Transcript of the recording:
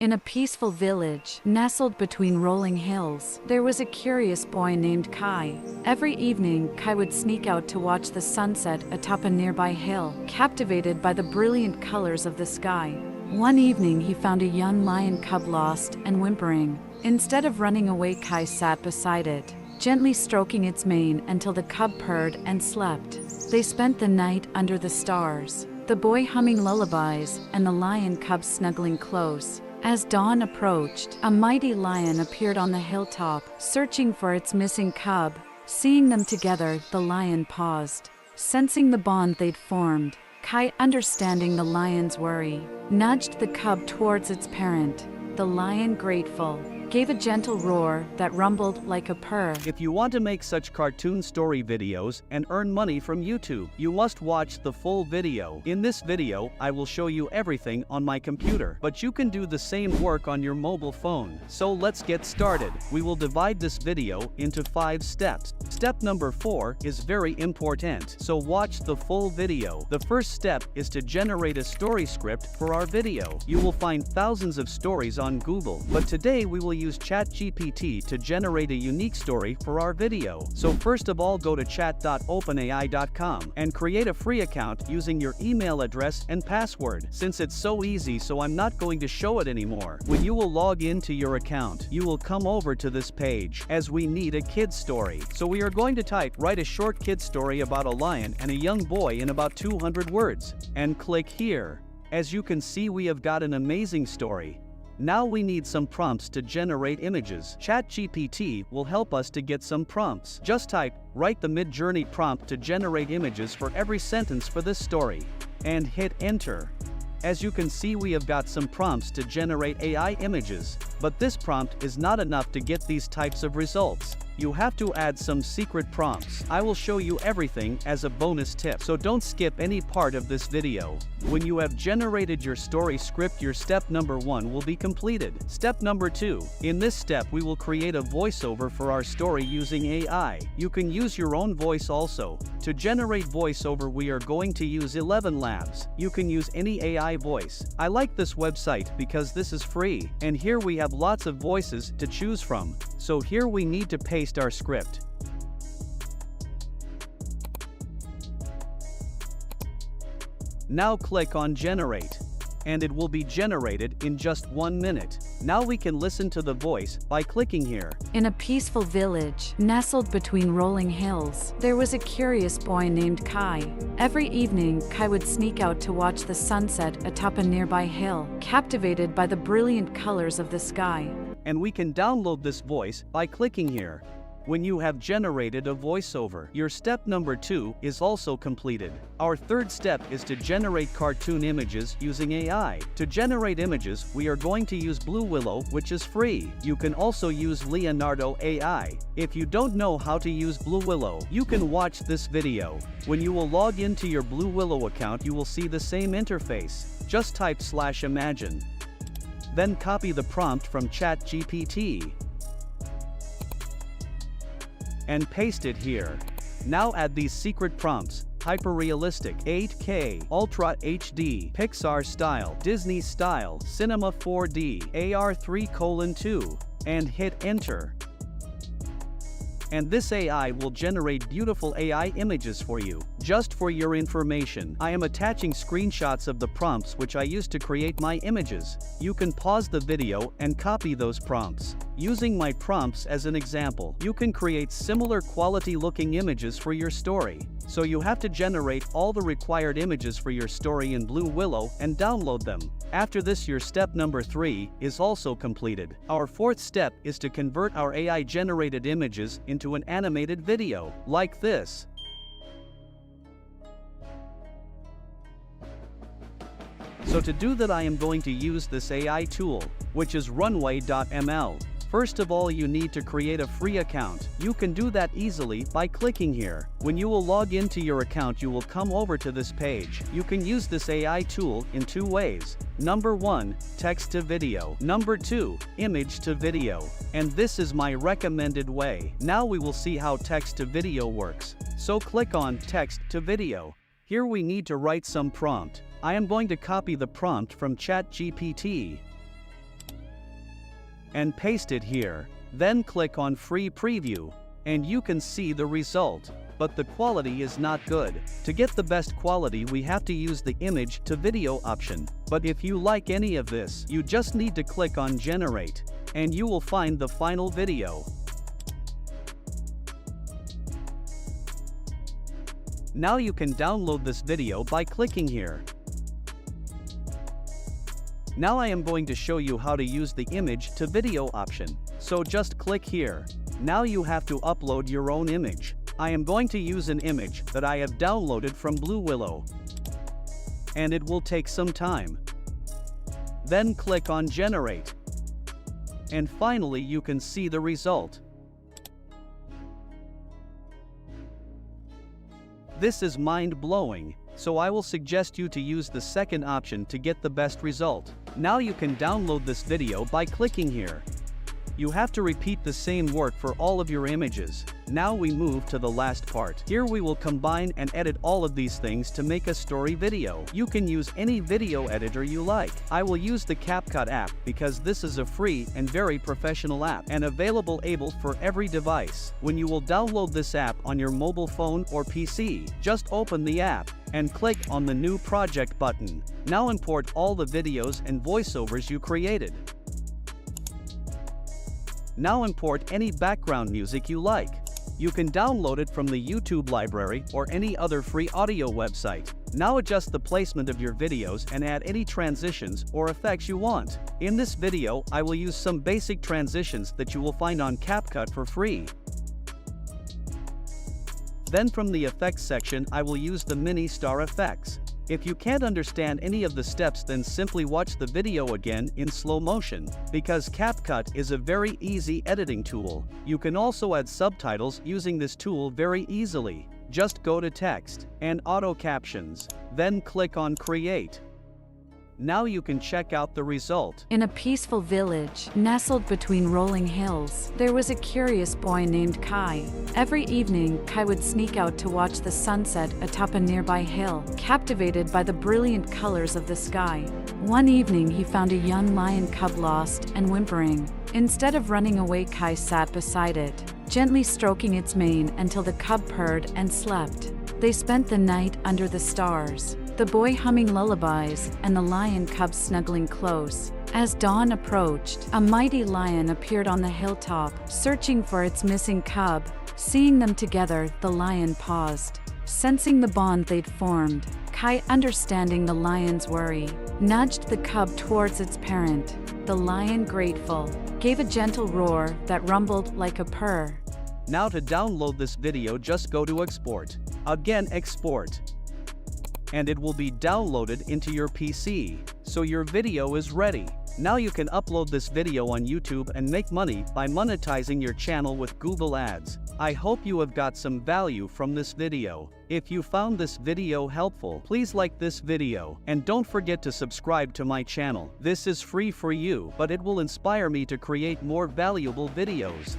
In a peaceful village, nestled between rolling hills, there was a curious boy named Kai. Every evening, Kai would sneak out to watch the sunset atop a nearby hill, captivated by the brilliant colors of the sky. One evening, he found a young lion cub lost and whimpering. Instead of running away, Kai sat beside it, gently stroking its mane until the cub purred and slept. They spent the night under the stars, the boy humming lullabies and the lion cub snuggling close. As dawn approached, a mighty lion appeared on the hilltop, searching for its missing cub. Seeing them together, the lion paused, sensing the bond they'd formed. Kai, understanding the lion's worry, nudged the cub towards its parent. The lion, grateful, gave a gentle roar that rumbled like a purr. If you want to make such cartoon story videos and earn money from YouTube, you must watch the full video. In this video, I will show you everything on my computer, but you can do the same work on your mobile phone. So let's get started. We will divide this video into 5 steps. Step number 4 is very important, so watch the full video. The first step is to generate a story script for our video. You will find thousands of stories on Google, but today we will use ChatGPT to generate a unique story for our video. So first of all, go to chat.openai.com and create a free account using your email address and password. Since it's so easy, so I'm not going to show it anymore. When you will log into your account, you will come over to this page, as we need a kid's story. So we are going to type, write a short kid story about a lion and a young boy in about 200 words, and click here. As you can see, we have got an amazing story. Now we need some prompts to generate images. ChatGPT will help us to get some prompts. Just type, write the Midjourney prompt to generate images for every sentence for this story, and hit enter. As you can see, we have got some prompts to generate AI images, but this prompt is not enough to get these types of results. You have to add some secret prompts. I will show you everything as a bonus tip, so don't skip any part of this video. When you have generated your story script, your step number 1 will be completed. Step number 2. In this step, we will create a voiceover for our story using AI. You can use your own voice also. To generate voiceover, we are going to use 11 Labs. You can use any AI voice. I like this website because this is free, and here we have lots of voices to choose from. So here we need to paste our script. Now click on Generate, and it will be generated in just 1 minute. Now we can listen to the voice by clicking here. In a peaceful village, nestled between rolling hills, there was a curious boy named Kai. Every evening, Kai would sneak out to watch the sunset atop a nearby hill, captivated by the brilliant colors of the sky. And we can download this voice by clicking here. When you have generated a voiceover, your step number 2 is also completed. Our third step is to generate cartoon images using AI. To generate images, we are going to use Blue Willow, which is free. You can also use Leonardo AI. If you don't know how to use Blue Willow, you can watch this video. When you will log into your Blue Willow account, you will see the same interface. Just type /imagine. Then copy the prompt from ChatGPT and paste it here. Now add these secret prompts: hyper-realistic, 8K, Ultra HD, Pixar style, Disney style, Cinema 4D, AR3:2, and hit enter. And this AI will generate beautiful AI images for you. Just for your information, I am attaching screenshots of the prompts which I used to create my images. You can pause the video and copy those prompts. Using my prompts as an example, you can create similar quality looking images for your story. So you have to generate all the required images for your story in Blue Willow and download them. After this, your step number 3 is also completed. Our fourth step is to convert our AI generated images into an animated video, like this. So to do that, I am going to use this AI tool, which is Runway.ml. First of all, you need to create a free account. You can do that easily by clicking here. When you will log into your account, you will come over to this page. You can use this AI tool in 2 ways. Number 1, text to video. Number 2, image to video. And this is my recommended way. Now we will see how text to video works. So click on text to video. Here we need to write some prompt. I am going to copy the prompt from ChatGPT and paste it here. Then click on Free Preview, and you can see the result. But the quality is not good. To get the best quality, we have to use the image to video option. But if you like any of this, you just need to click on Generate, and you will find the final video. Now you can download this video by clicking here. Now I am going to show you how to use the image to video option. So just click here. Now you have to upload your own image. I am going to use an image that I have downloaded from Blue Willow, and it will take some time. Then click on Generate, and finally you can see the result. This is mind-blowing, so I will suggest you to use the second option to get the best result. Now you can download this video by clicking here. You have to repeat the same work for all of your images. Now we move to the last part. Here we will combine and edit all of these things to make a story video. You can use any video editor you like. I will use the CapCut app because this is a free and very professional app and available for every device. When you will download this app on your mobile phone or PC, just open the app and click on the New Project button. Now import all the videos and voiceovers you created. Now import any background music you like. You can download it from the YouTube library or any other free audio website. Now adjust the placement of your videos and add any transitions or effects you want. In this video, I will use some basic transitions that you will find on CapCut for free. Then from the effects section, I will use the mini star effects. If you can't understand any of the steps, then simply watch the video again in slow motion, because CapCut is a very easy editing tool. You can also add subtitles using this tool very easily. Just go to Text and Auto Captions, then click on Create. Now you can check out the result. In a peaceful village, nestled between rolling hills, there was a curious boy named Kai. Every evening, Kai would sneak out to watch the sunset atop a nearby hill, captivated by the brilliant colors of the sky. One evening, he found a young lion cub lost and whimpering. Instead of running away, Kai sat beside it, gently stroking its mane until the cub purred and slept. They spent the night under the stars, the boy humming lullabies and the lion cub snuggling close. As dawn approached, a mighty lion appeared on the hilltop, searching for its missing cub. Seeing them together, the lion paused. Sensing the bond they'd formed, Kai, understanding the lion's worry, nudged the cub towards its parent. The lion, grateful, gave a gentle roar that rumbled like a purr. Now to download this video, just go to Export. Again, Export. And it will be downloaded into your PC, so your video is ready. Now you can upload this video on YouTube and make money by monetizing your channel with Google Ads. I hope you have got some value from this video. If you found this video helpful, please like this video, and don't forget to subscribe to my channel. This is free for you, but it will inspire me to create more valuable videos.